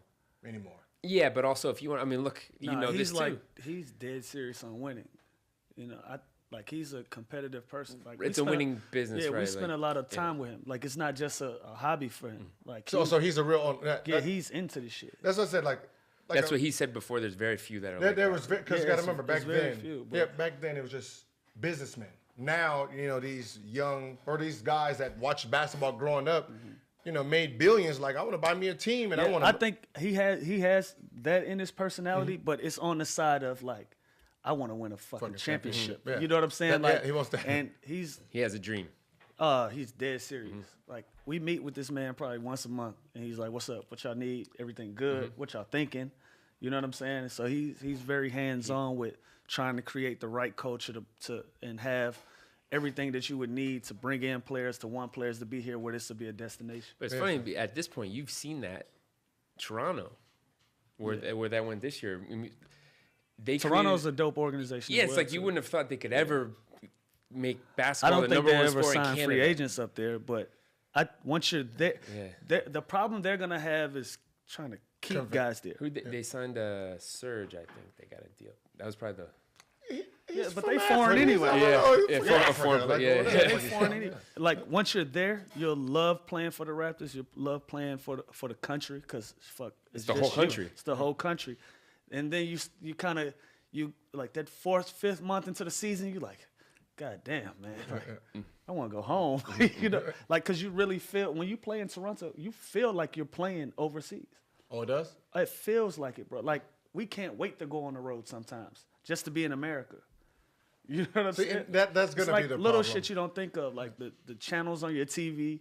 anymore. Yeah, but also if you want, I mean, look, you know he's this too. He's dead serious on winning. You know, he's a competitive person. Like It's a winning business, yeah, right? we spend a lot of time with him. Like it's not just a hobby for him. Like So he's a real. he's into this shit. That's what I said. Like That's what he said before. There's very few that are like there that. was because Yeah, you got to it's- remember back it's very then. few, but- Yeah, back then it was just businessmen. Now these young or these guys that watched basketball growing up, made billions. Like I want to buy me a team and I want to. I think he has that in his personality, but it's on the side of like, I want to win a fucking championship. Yeah. You know what I'm saying? Yeah, Like he wants to. And He has a dream. he's dead serious. Like we meet with this man probably once a month, and he's like, "What's up? What y'all need? Everything good? What y'all thinking?" You know what I'm saying? So he's very hands on with trying to create the right culture to and have everything that you would need to bring in players to want players to be here where this will be a destination. But it's funny, at this point, you've seen that Toronto, where that went this year. I mean, Toronto's a dope organization. Yeah, as it's well, like you too. wouldn't have thought they could ever make I basketball don't the think number they one ever sport in sign Canada. free agents up there, but once you're there, the problem they're gonna have is trying to keep guys there. They signed a Surge, I think they got a deal. That was probably the Yeah, but they foreign anyway. They foreign anyway. Like once you're there, you'll love playing for the Raptors. You'll love playing for the country because it's the just whole you. country. It's the whole country, and then you kind of like that 4th, 5th month into the season, you like, God damn, man, like, I want to go home. Like because you really feel when you play in Toronto, you feel like you're playing overseas. Oh, it does? It feels like it, bro. Like we can't wait to go on the road sometimes just to be in America. You know what I'm saying? That's gonna like be the little problem. shit you don't think of, like the channels on your TV,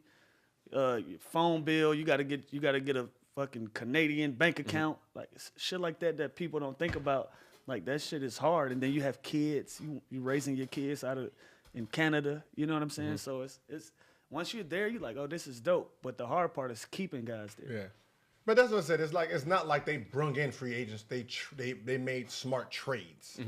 your phone bill. You gotta get a fucking Canadian bank account, like shit like that people don't think about. Like that shit is hard, and then you have kids. You raising your kids in Canada. You know what I'm saying? So it's once you're there, you're like, oh, this is dope. But the hard part is keeping guys there. Yeah. But that's what I said. It's not like they brung in free agents. They made smart trades.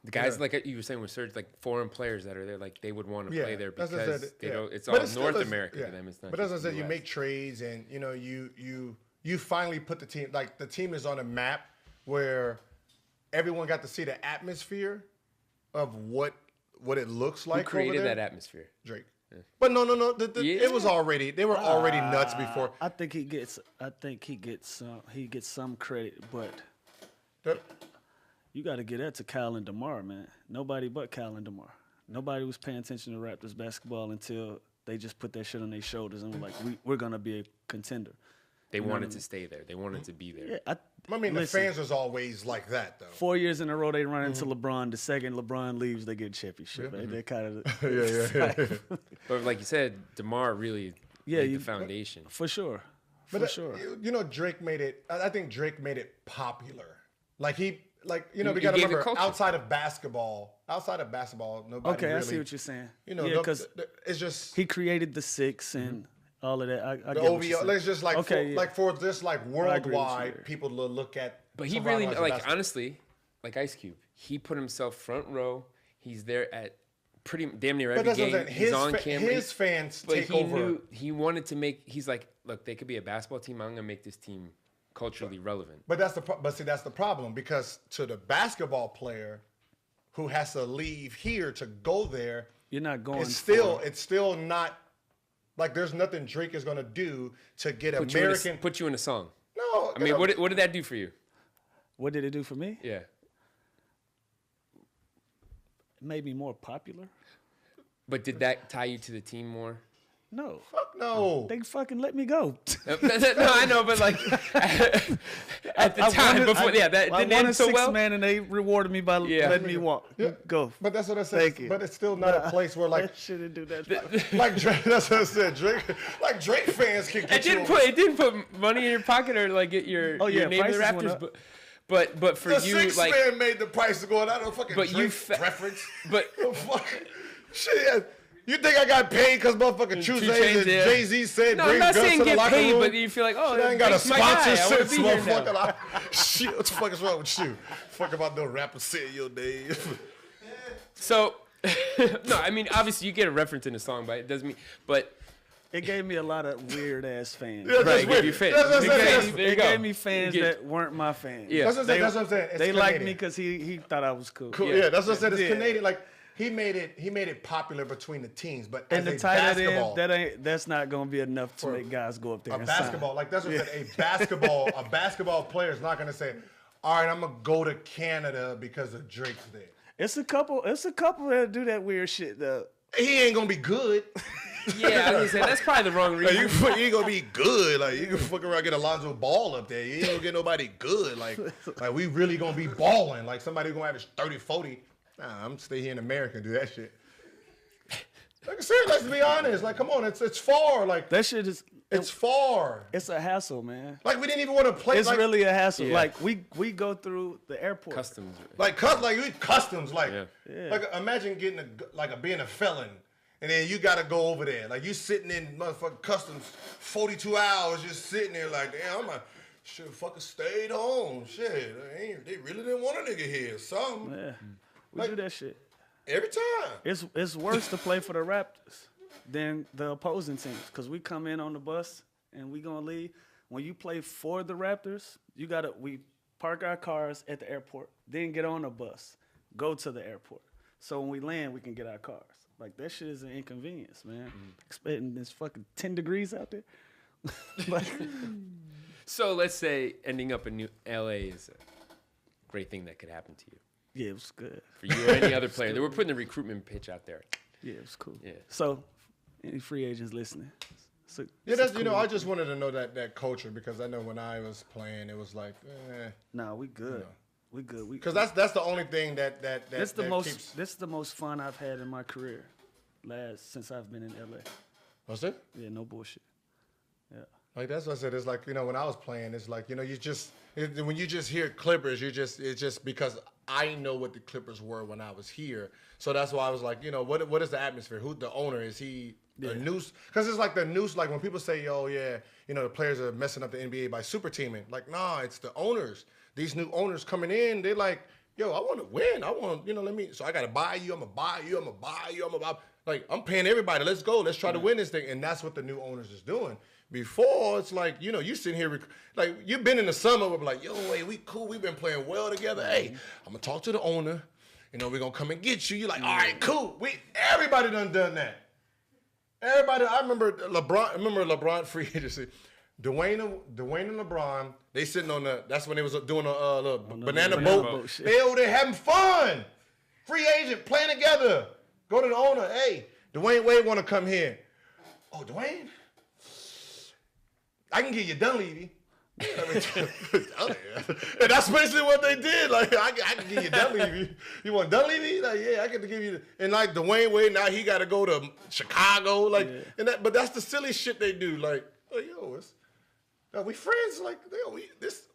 The guys like you were saying with Surge, like foreign players that are there, like they would want to play there that's what I because said, they don't. It's But all still North is- America yeah. to them. It's not. But as I just said, the you US. make trades, and you finally put the team, like the team is on a map where everyone got to see the atmosphere of what it looks like. Who created over there. that atmosphere? Drake. But no. It was already. They were already nuts before. I think he gets some credit, but The- you got to get that to Kyle and DeMar, man. Nobody but Kyle and DeMar. Nobody was paying attention to Raptors basketball until they just put that shit on their shoulders and were like, we're gonna be a contender. They wanted to stay there. They wanted to be there. Yeah, I mean, the fans was always like that, though. 4 years in a row, they run into LeBron. The second LeBron leaves, they get a championship. Yeah. They kind of Yeah. But like you said, DeMar really laid the foundation. For sure. But you know, Drake made it. I think Drake made it popular. Like we got to remember, outside of basketball, nobody. Okay, really, I see what you're saying. You know, because it's just he created the six and all of that. I the get what you're OVO. saying. It's just like for this like worldwide people to look at. But he really honestly, like Ice Cube, he put himself front row. He's there at pretty damn near every game. He's on camera. His fans but take he over. Knew he wanted to make. He's like, look, they could be a basketball team. I'm gonna make this team culturally relevant. But that's the problem, because to the basketball player who has to leave here to go there, you're not going. It's still not like there's nothing Drake is gonna do to get put you in a song. No, I mean, what did that do for you? What did it do for me? Yeah. It made me more popular. But did that tie you to the team more? No. Fuck no. They fucking let me go. No, I know, but like at the time, before, that didn't end so well. Man, and they rewarded me by letting me walk. Yeah. Go. But that's what I said. Thank you. But it's still not a place where like shouldn't do that. like Drake. That's what I said. Drake fans can get it didn't put money in your pocket or like get your name in the Raptors, but for the you, six like man made the price go down. I don't fucking Drake preference. But shit. You think I got paid because motherfucking True and Jay-Z said no, bring I'm not guns saying to the get locker paid, room? but you feel like, oh, I ain't got a sponsorship, motherfucker. Shit, what the fuck is wrong with you? Fuck about no rapper saying your name. So, no, I mean, obviously you get a reference in the song, but it doesn't mean, but it gave me a lot of weird ass fans. Yeah, right, weird. You fit. It gave me fans that weren't my fans. Yeah, that's what I'm saying. They liked me because he thought I was cool. Yeah, that's what I said. It's Canadian. Like he made it popular between the teams, but and as the a tight basketball, that's not going to be enough to make guys go up there. A and basketball, sign. like that's what I said. A basketball player is not going to say, "All right, I'm gonna go to Canada because of Drake's there." It's a couple that do that weird shit though. He ain't gonna be good. Yeah, I was gonna say that's probably the wrong reason. Like, you ain't gonna be good. Like you can fuck around and get Alonzo Ball up there. You ain't gonna get nobody good. Like we really gonna be balling. Like somebody gonna average 30, 40. Nah, I'm stay here in America and do that shit. Like seriously, let's be honest. Like, come on, it's far. Like that shit is. It's far. It's a hassle, man. Like we didn't even want to play. It's really a hassle. Yeah. Like we go through the airport. Customs. Like we customs. Like Yeah. like imagine getting being a felon. And then you gotta go over there. Like you sitting in motherfucking customs 42 hours just sitting there like, damn, should fucking stayed home. Shit. They really didn't want a nigga here. Something. Yeah. We do that shit. Every time. It's worse to play for the Raptors than the opposing teams. Because we come in on the bus and we gonna leave. When you play for the Raptors, we park our cars at the airport, then get on the bus, go to the airport. So when we land, we can get our cars. Like, that shit is an inconvenience, man. Expecting this fucking 10 degrees out there. So let's say ending up in LA is a great thing that could happen to you. Yeah, it was good. For you or any other player. They were putting the recruitment pitch out there. Yeah, it was cool. Yeah. So, any free agents listening? That's cool. I just wanted to know that culture because I know when I was playing, it was like, Nah, we good. We good. Because that's the only thing that This is the most fun I've had in my career, since I've been in LA. What's it? Yeah, no bullshit. Yeah. Like that's what I said. It's like when I was playing, it's like when you just hear Clippers, it's just because I know what the Clippers were when I was here. So that's why I was like, what is the atmosphere? Who the owner is? He the noose? Because it's like the noose. Like when people say, "Oh yeah, the players are messing up the NBA by super teaming." Like, nah, it's the owners. These new owners coming in, they're like, "Yo, I want to win. I want, so I got to buy you. I'm gonna buy you. I'm gonna buy you. I'm paying everybody. Let's go. Let's try to win this thing." And that's what the new owners is doing. Before, it's like, you sitting here, like, you've been in the summer, we're like, yo, hey, we cool, we've been playing well together. Hey, I'm going to talk to the owner. We're going to come and get you. You're like, all right, cool. Everybody done that. Everybody, I remember LeBron free agency. Dwayne and LeBron, they sitting on that's when they was doing a little banana boat. They over there having fun. Free agent, playing together. Go to the owner. Hey, Dwayne Wade want to come here. Oh, Dwayne? I can give you Dunleavy. And that's basically what they did. Like, I can give you Dunleavy. You want Dunleavy? Like, yeah, I get to give you. And like Dwayne Wade, now he got to go to Chicago. Like, but that's the silly shit they do. Like yo, we friends. Like,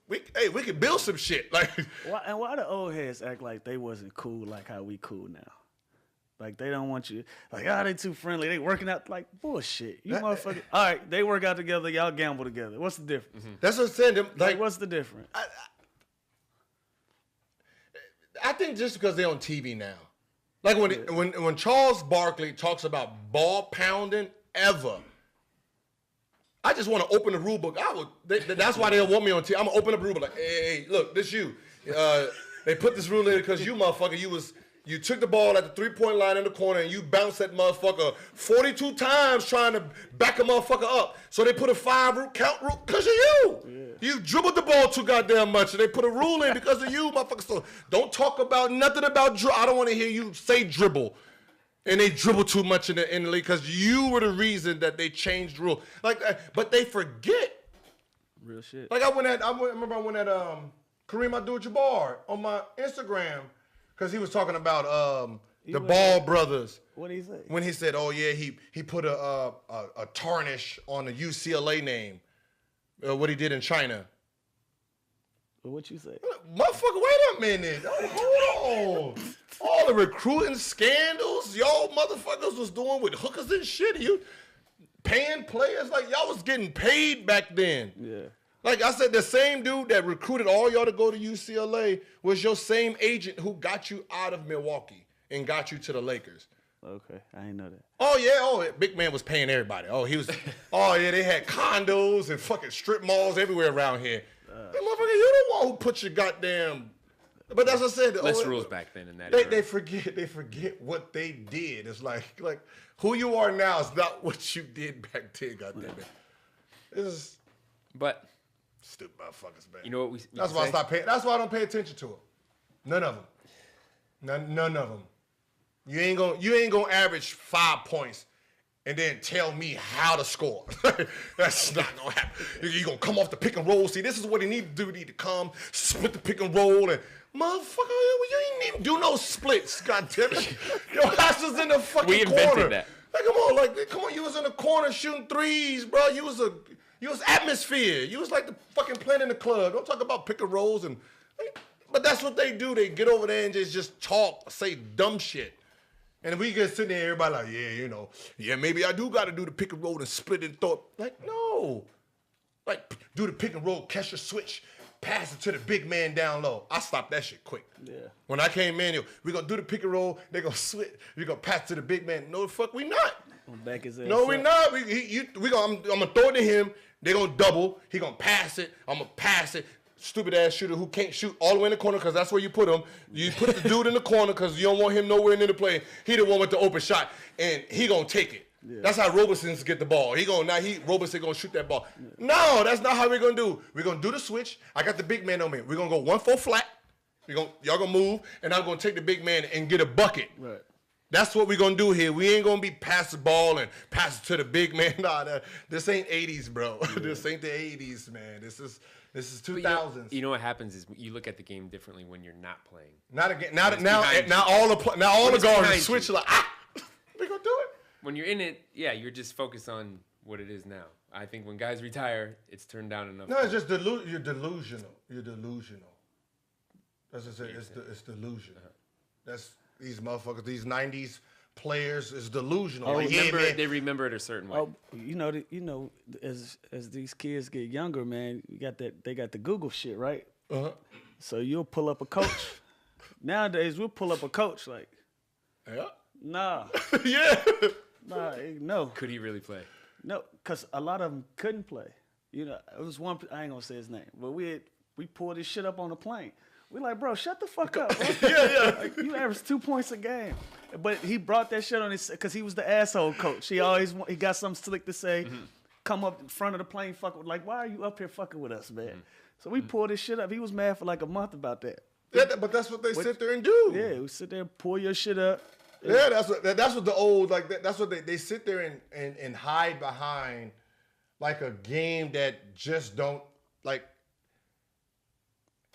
we could build some shit. Like, why the old heads act like they wasn't cool like how we cool now? Like, they don't want you. Like, they too friendly. They working out. Like, bullshit. You motherfucker. All right, they work out together. Y'all gamble together. What's the difference? Mm-hmm. That's what I'm saying. Like, what's the difference? I think just because they're on TV now. Like, when Charles Barkley talks about ball pounding ever, I just want to open the rule book. That's why they don't want me on TV. I'm going to open up the rule book. Like, hey, look, this you. They put this rule in because you, motherfucker, you took the ball at the 3-point line in the corner and you bounced that motherfucker 42 times trying to back a motherfucker up. So they put a 5 count rule because of you. Yeah. You dribbled the ball too goddamn much and they put a rule in because of you, motherfucker. So don't talk about nothing about dribble. I don't want to hear you say dribble. And they dribble too much in the league because you were the reason that they changed the rule. Like, but they forget. Real shit. Like I remember I went at Kareem Abdul-Jabbar on my Instagram. Because he was talking about the Ball brothers. What did he say? When he said, "Oh yeah, he put a tarnish on the UCLA name, what he did in China." What you say? Motherfucker, wait a minute. Oh, hold on. All the recruiting scandals y'all motherfuckers was doing with hookers and shit. You paying players like y'all was getting paid back then. Yeah. Like I said, the same dude that recruited all y'all to go to UCLA was your same agent who got you out of Milwaukee and got you to the Lakers. Okay, I didn't know that. Oh, yeah. Big man was paying everybody. They had condos and fucking strip malls everywhere around here. Hey, motherfucker, you the one who put your goddamn... But that's what I said. Less rules back then in that they forget what they did. It's like who you are now is not what you did back then, goddamn it. It's... But... Stupid motherfuckers, man. You know what we That's why I stopped paying. That's why I don't pay attention to them. None of them. None of them. You ain't gonna average 5 points and then tell me how to score. That's not gonna happen. You gonna come off the pick and roll. See, this is what he need to do. He need to come split the pick and roll and motherfucker, you ain't even do no splits. God damn it. Your ass was in the fucking corner. We invented that. Like, come on, you was in the corner shooting threes, bro. You was atmosphere. You was like the fucking playing in the club. Don't talk about pick and rolls but that's what they do. They get over there and just talk, say dumb shit. And we get sitting there, everybody like, maybe I do got to do the pick and roll and split and throw it. Like, no. Like, do the pick and roll, catch a switch, pass it to the big man down low. I stopped that shit quick. Yeah. When I came in, we're going to do the pick and roll. They're going to switch. We're going to pass to the big man. No, the fuck, we not. Back his ass no, up. we not. I'm going to throw it to him. They're going to double. He going to pass it. I'm going to pass it. Stupid ass shooter who can't shoot all the way in the corner because that's where you put him. You put the dude in the corner because you don't want him nowhere near the play. He the one with the open shot, and he going to take it. Yeah. That's how Robeson's get the ball. Robeson going to shoot that ball. Yeah. No, that's not how we're going to do. We're going to do the switch. I got the big man on me. We're going to go 1-4 flat. Y'all going to move, and I'm going to take the big man and get a bucket. Right. That's what we're going to do here. We ain't going to be pass the ball and pass it to the big man. Nah, this ain't 80s, bro. Yeah. This ain't the 80s, man. This is 2000s. You know what happens is you look at the game differently when you're not playing. Not again. Now all the guards switch like, we going to do it. When you're in it, you're just focused on what it is now. I think when guys retire, it's turned down enough. No, it's just you're delusional. You're delusional. That's what I say. It's delusional. Uh-huh. That's these motherfuckers, these 90s players is delusional. They remember it a certain way. Oh, as these kids get younger, man, they got the Google shit, right? Uh-huh. So you'll pull up a coach. Nowadays, we'll pull up a coach like, yeah. Nah. Yeah. Nah, no. Could he really play? No, because a lot of them couldn't play. It was one, I ain't going to say his name, but we pulled this shit up on the plane. We like, bro, shut the fuck up, bro. Yeah. Like, you average 2 points a game. But he brought that shit on his, because he was the asshole coach. He got something slick to say, come up in front of the plane, like, why are you up here fucking with us, man? So we pulled this shit up. He was mad for like a month about that. Yeah, but that's what they sit there and do. Yeah, we sit there and pull your shit up. Yeah, that's what the old, like, that's what they sit there and hide behind like a game that just don't like.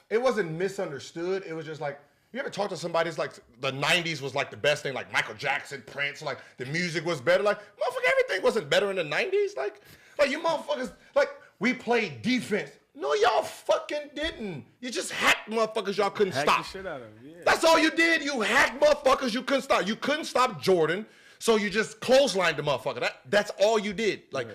It wasn't misunderstood. It was just like, you ever talk to somebody? It's like the '90s was like the best thing, like Michael Jackson, Prince, like the music was better. Like, motherfucker, everything wasn't better in the '90s. Like you motherfuckers, like we played defense. No, y'all fucking didn't. You just hacked motherfuckers y'all couldn't Hack stop. the shit out of him, yeah. That's all you did. You hacked motherfuckers you couldn't stop. You couldn't stop Jordan, so you just clotheslined the motherfucker. That's all you did. Like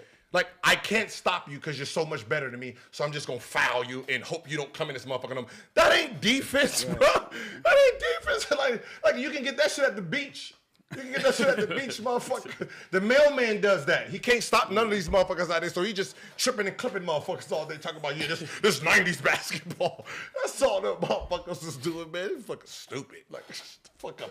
I can't stop you because you're so much better than me, so I'm just gonna foul you and hope you don't come in this motherfucker. That ain't defense, bro. That ain't defense. Like you can get that shit at the beach. You can get that shit at the beach, motherfucker. The mailman does that. He can't stop none of these motherfuckers out there, so he just tripping and clipping motherfuckers all day talking about, this 90s basketball. That's all the motherfuckers is doing, man. It's fucking stupid. Like, shut the fuck up.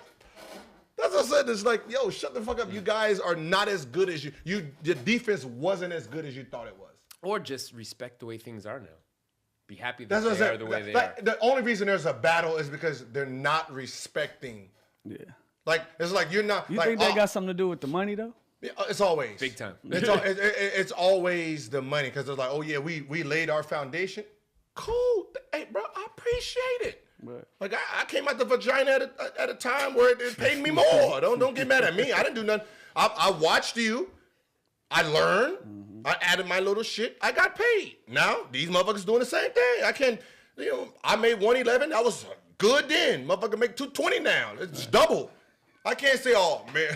That's what I said. It's like, yo, shut the fuck up. You guys are not as good as your defense wasn't as good as you thought it was. Or just respect the way things are now. Be happy that That's what they I are said. the way they Like, are. the only reason there's a battle is because they're not respecting. Yeah. Like, it's like you're not. You like, think that got something to do with the money though? It's always. Big time. It's always the money because it's like, oh yeah, we laid our foundation. Cool. Hey, bro, I appreciate it. Right. Like I came out the vagina at a time where it paid me more. Don't get mad at me. I didn't do nothing. I watched you. I learned. Mm-hmm. I added my little shit. I got paid. Now these motherfuckers doing the same thing. I can, I made 111. I was good then. Motherfucker make 220 now. It's double. I can't say, oh man,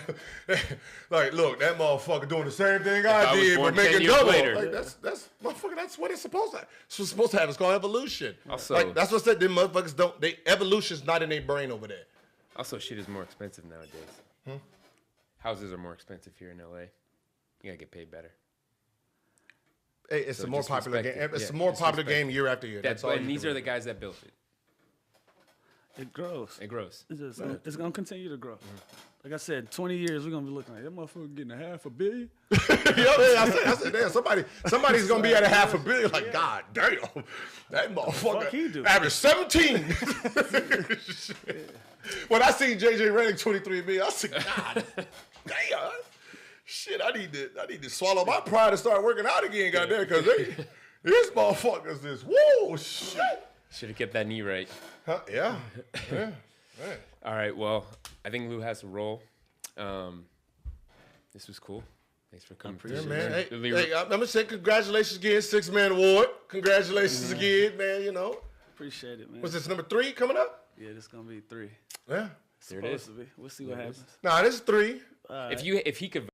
like look, that motherfucker doing the same thing I did, but making double. Like that's motherfucker. That's what it's supposed to. It's supposed to have. It's called evolution. Also, like that's what I said. Them motherfuckers don't. Evolution's not in their brain over there. Also, shit is more expensive nowadays. Houses are more expensive here in LA. You gotta get paid better. Hey, it's a more popular game. It. It's a more popular game year after year. That's all. And these are the guys that built it. It grows. It grows. It's gonna continue to grow. Like I said, 20 years we're gonna be looking like that motherfucker getting $500 million. I said, damn, somebody's gonna be at $500 million. Like, God damn, that motherfucker averaged 17. When I seen JJ Redick 23 million, I said, God damn, shit, I need to swallow my pride and start working out again, goddamn, because these motherfuckers is whoa shit. Should have kept that knee right. Huh? Yeah. Right. All right. Well, I think Lou has to roll. This was cool. Thanks for coming. Yeah, man. Hey, I'm gonna say congratulations again, 6-man award. Congratulations again, man. Appreciate it, man. Was this number 3 coming up? Yeah, this is gonna be 3. Yeah. It's supposed to be. We'll see what happens. Nah, this is 3. If he could